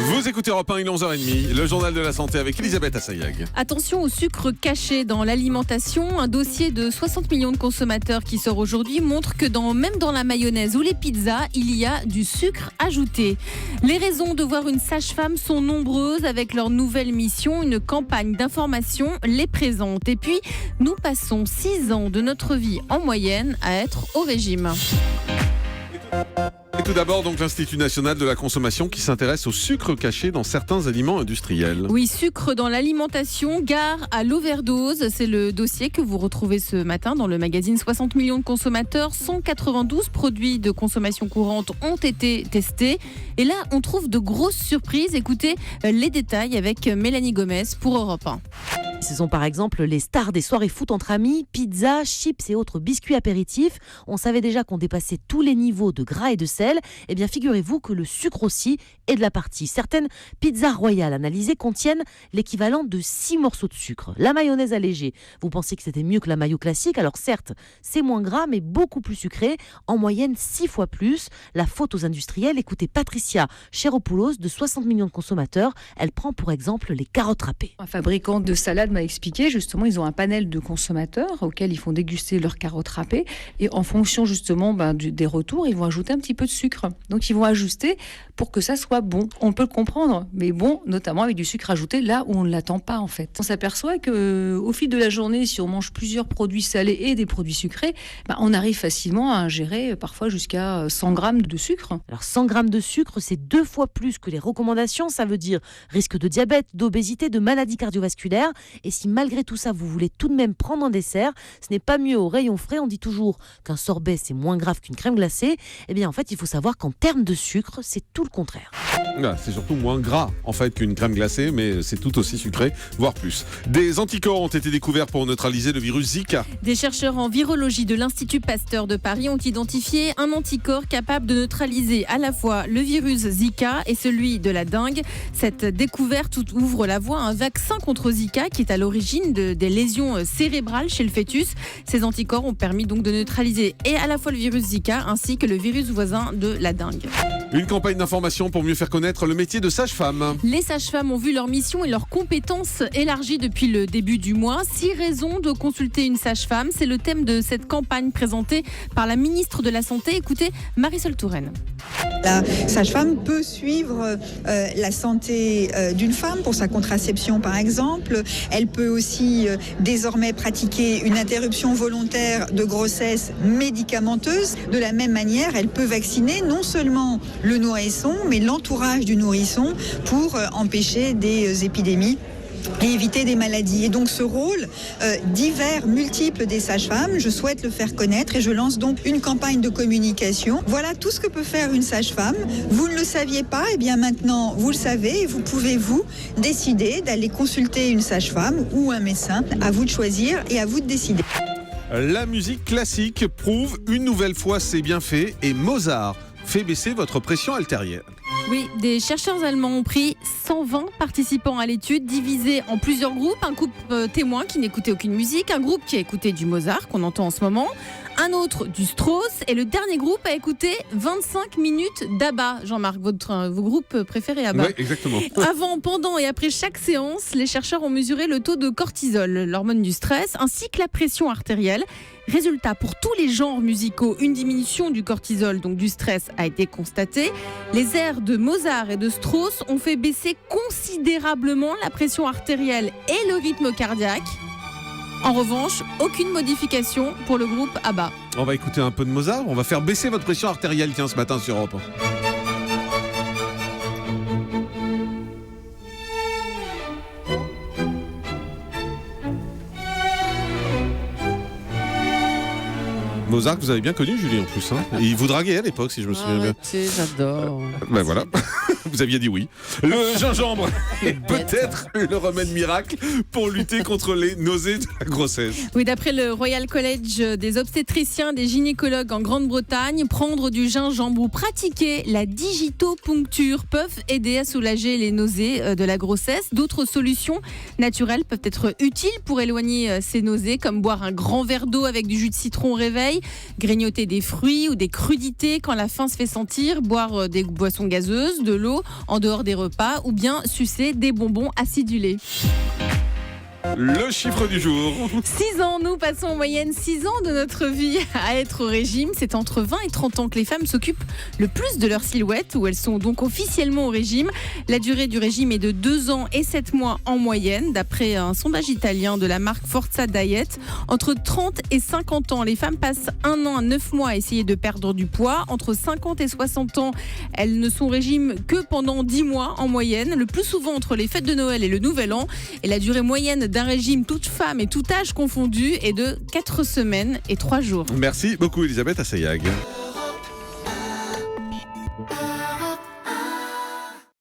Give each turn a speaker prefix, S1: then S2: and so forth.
S1: Vous écoutez Europe 1, il est 11h30, le journal de la santé avec Elisabeth Assayag.
S2: Attention au sucre caché dans l'alimentation. Un dossier de 60 millions de consommateurs qui sort aujourd'hui montre que même dans la mayonnaise ou les pizzas, il y a du sucre ajouté. Les raisons de voir une sage-femme sont nombreuses. Avec leur nouvelle mission, une campagne d'information les présente. Et puis, nous passons 6 ans de notre vie en moyenne à être au régime.
S1: Et tout d'abord, donc, l'Institut national de la consommation qui s'intéresse au sucre caché dans certains aliments industriels.
S2: Oui, sucre dans l'alimentation, gare à l'overdose. C'est le dossier que vous retrouvez ce matin dans le magazine 60 millions de consommateurs. 192 produits de consommation courante ont été testés. Et là, on trouve de grosses surprises. Écoutez les détails avec Mélanie Gomez pour Europe 1.
S3: Ce sont par exemple les stars des soirées foot entre amis, pizza, chips et autres biscuits apéritifs. On savait déjà qu'on dépassait tous les niveaux de gras et de sel. Eh bien, figurez-vous que le sucre aussi est de la partie. Certaines pizzas royales analysées contiennent l'équivalent de 6 morceaux de sucre. La mayonnaise allégée, vous pensez que c'était mieux que la mayo classique? Alors certes, c'est moins gras mais beaucoup plus sucré, en moyenne 6 fois plus. La faute aux industriels. Écoutez Patricia Cheropoulos de 60 millions de consommateurs. Elle prend pour exemple les carottes râpées.
S4: Un fabricant de salade m'a expliqué, justement, ils ont un panel de consommateurs auxquels ils font déguster leurs carottes râpées et en fonction justement des retours, ils vont ajouter un petit peu de sucre. Donc ils vont ajuster pour que ça soit bon. On peut le comprendre, mais bon, notamment avec du sucre ajouté là où on ne l'attend pas en fait. On s'aperçoit qu'au fil de la journée, si on mange plusieurs produits salés et des produits sucrés, on arrive facilement à ingérer parfois jusqu'à 100 grammes de sucre.
S3: Alors 100 grammes de sucre, c'est 2 fois plus que les recommandations. Ça veut dire risque de diabète, d'obésité, de maladies cardiovasculaires. Et si malgré tout ça, vous voulez tout de même prendre un dessert, ce n'est pas mieux au rayon frais. On dit toujours qu'un sorbet, c'est moins grave qu'une crème glacée. Eh bien, en fait, il faut savoir qu'en termes de sucre, c'est tout le contraire.
S1: C'est surtout moins gras en fait qu'une crème glacée, mais c'est tout aussi sucré, voire plus. Des anticorps ont été découverts pour neutraliser le virus Zika.
S2: Des chercheurs en virologie de l'Institut Pasteur de Paris ont identifié un anticorps capable de neutraliser à la fois le virus Zika et celui de la dengue. Cette découverte ouvre la voie à un vaccin contre Zika qui est à l'origine des lésions cérébrales chez le fœtus. Ces anticorps ont permis donc de neutraliser et à la fois le virus Zika ainsi que le virus voisin de la dengue.
S1: Une campagne d'information pour mieux faire connaître le métier de sage-femme.
S2: Les sages-femmes ont vu leur mission et leurs compétences élargies depuis le début du mois. 6 raisons de consulter une sage-femme. C'est le thème de cette campagne présentée par la ministre de la Santé. Écoutez Marisol Touraine.
S5: La sage-femme peut suivre la santé d'une femme pour sa contraception par exemple. Elle peut aussi désormais pratiquer une interruption volontaire de grossesse médicamenteuse. De la même manière, elle peut vacciner non seulement le nourrisson mais l'entourage du nourrisson pour empêcher des épidémies et éviter des maladies. Et donc ce rôle divers, multiple des sages-femmes, je souhaite le faire connaître et je lance donc une campagne de communication. Voilà tout ce que peut faire une sage-femme. Vous ne le saviez pas, et bien maintenant vous le savez et vous pouvez décider d'aller consulter une sage-femme ou un médecin. À vous de choisir et à vous de décider.
S1: La musique classique prouve une nouvelle fois ses bienfaits et Mozart fait baisser votre pression artérielle.
S2: Oui, des chercheurs allemands ont pris 120 participants à l'étude, divisés en plusieurs groupes. Un groupe témoin qui n'écoutait aucune musique, un groupe qui a écouté du Mozart, qu'on entend en ce moment, un autre du Strauss, et le dernier groupe a écouté 25 minutes d'ABBA. Jean-Marc, vos groupes préférés ABBA.
S1: Oui, exactement.
S2: Avant, pendant et après chaque séance, les chercheurs ont mesuré le taux de cortisol, l'hormone du stress, ainsi que la pression artérielle. Résultat, pour tous les genres musicaux, une diminution du cortisol, donc du stress, a été constatée. Les airs de Mozart et de Strauss ont fait baisser considérablement la pression artérielle et le rythme cardiaque. En revanche, aucune modification pour le groupe ABBA.
S1: On va écouter un peu de Mozart, on va faire baisser votre pression artérielle ce matin sur Europe 1. Mozart, vous avez bien connu Julie en plus. Et il vous draguait à l'époque, si je me souviens bien.
S2: J'adore.
S1: Voilà, vous aviez dit oui. Le gingembre est peut-être le remède miracle pour lutter contre les nausées de la grossesse.
S2: Oui, d'après le Royal College des obstétriciens, des gynécologues en Grande-Bretagne, prendre du gingembre ou pratiquer la digitopuncture peuvent aider à soulager les nausées de la grossesse. D'autres solutions naturelles peuvent être utiles pour éloigner ces nausées, comme boire un grand verre d'eau avec du jus de citron au réveil, grignoter des fruits ou des crudités quand la faim se fait sentir, boire des boissons gazeuses, de l'eau en dehors des repas ou bien sucer des bonbons acidulés.
S1: Le chiffre du jour.
S2: 6 ans, nous passons en moyenne 6 ans de notre vie à être au régime. C'est entre 20 et 30 ans que les femmes s'occupent le plus de leur silhouette, où elles sont donc officiellement au régime. La durée du régime est de 2 ans et 7 mois en moyenne, d'après un sondage italien de la marque Forza Diet. Entre 30 et 50 ans, les femmes passent 1 an à 9 mois à essayer de perdre du poids. Entre 50 et 60 ans, elles ne sont au régime que pendant 10 mois en moyenne, le plus souvent entre les fêtes de Noël et le Nouvel An. Et la durée moyenne d'un régime, toute femme et tout âge confondu, est de 4 semaines et 3 jours.
S1: Merci beaucoup Elisabeth Assayag.